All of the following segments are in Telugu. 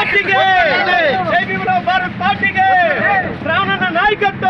पार्टी के जय भीमराव भारत पार्टी के श्रावण नायकत्व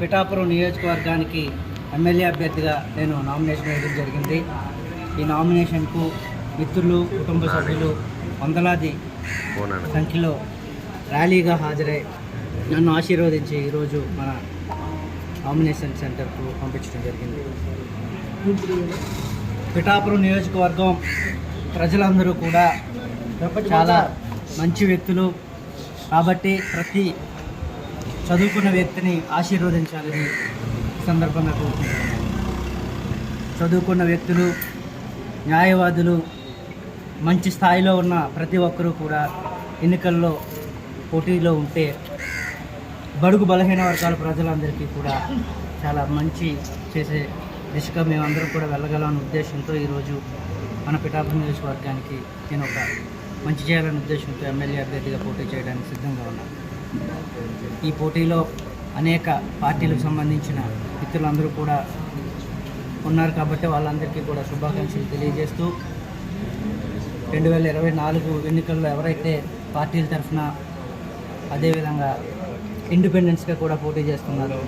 పిఠాపురం నియోజకవర్గానికి ఎమ్మెల్యే అభ్యర్థిగా నేను నామినేషన్ వేయడం జరిగింది. ఈ నామినేషన్కు మిత్రులు, కుటుంబ సభ్యులు వందలాది సంఖ్యలో ర్యాలీగా హాజరై నన్ను ఆశీర్వదించి ఈరోజు మన నామినేషన్ సెంటర్కు పంపించడం జరిగింది. పిఠాపురం నియోజకవర్గం ప్రజలందరూ కూడా చాలా మంచి వ్యక్తులు కాబట్టి ప్రతి చదువుకున్న వ్యక్తిని ఆశీర్వదించాలని సందర్భంగా కోరుకుంటున్నాను. చదువుకున్న వ్యక్తులు, న్యాయవాదులు, మంచి స్థాయిలో ఉన్న ప్రతి ఒక్కరూ కూడా ఎన్నికల్లో పోటీలో ఉంటే బడుగు బలహీన వర్గాల ప్రజలందరికీ కూడా చాలా మంచి చేసే దిశగా మేమందరం కూడా వెళ్ళగలమనే ఉద్దేశంతో ఈరోజు మన పిఠాపురం నియోజకవర్గానికి నేను ఒక మంచి చేయాలనే ఉద్దేశంతో ఎమ్మెల్యే అభ్యర్థిగా పోటీ చేయడానికి సిద్ధంగా ఉన్నాను. ఈ పోటీలో అనేక పార్టీలకు సంబంధించిన మిత్రులందరూ కూడా ఉన్నారు కాబట్టి వాళ్ళందరికీ కూడా శుభాకాంక్షలు తెలియజేస్తూ 2024 ఎన్నికల్లో ఎవరైతే పార్టీల తరఫున అదేవిధంగా ఇండిపెండెన్స్గా కూడా పోటీ చేస్తున్నారో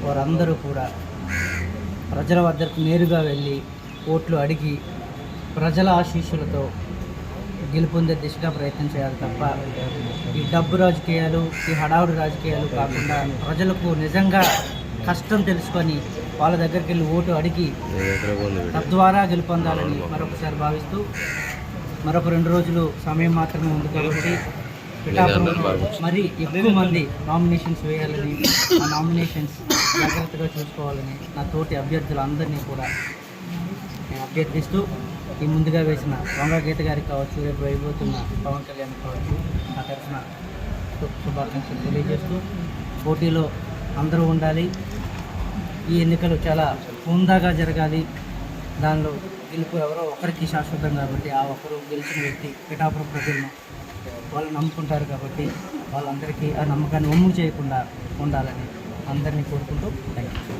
వారందరూ కూడా ప్రజల వద్దకు నేరుగా వెళ్ళి ఓట్లు అడిగి ప్రజల ఆశీస్సులతో గెలుపొందే దిశగా ప్రయత్నం చేయాలి తప్ప ఈ డబ్బు రాజకీయాలు, ఈ హడావుడి రాజకీయాలు కాకుండా ప్రజలకు నిజంగా కష్టం తెలుసుకొని వాళ్ళ దగ్గరికి వెళ్ళి ఓటు అడిగి తద్వారా గెలుపొందాలని మరొకసారి భావిస్తూ మరొక 2 రోజులు సమయం మాత్రమే ఉంది కాబట్టి పిఠాపురంలో మరి ఎక్కువ మంది నామినేషన్స్ వేయాలని, ఆ నామినేషన్స్ జాగ్రత్తగా చూసుకోవాలని నా తోటి అభ్యర్థులందరినీ కూడా నేను అభ్యర్థిస్తూ ఈ ముందుగా వేసిన వంగ గీత గారికి కావచ్చు, రేపు అయిపోతున్న పవన్ కళ్యాణ్ కావచ్చు నా తరఫున శుభాకాంక్షలు తెలియజేస్తూ పోటీలో అందరూ ఉండాలి. ఈ ఎన్నికలు చాలా హుందాగా జరగాలి. దానిలో గెలుపు ఎవరో ఒకరికి శాశ్వతం కాబట్టి ఆ ఒకరు గెలిచిన వ్యక్తి పిఠాపురం ప్రజలను వాళ్ళు నమ్ముకుంటారు కాబట్టి వాళ్ళందరికీ ఆ నమ్మకాన్ని ఒమ్ము చేయకుండా ఉండాలని అందరినీ కోరుకుంటూ థ్యాంక్ యూ.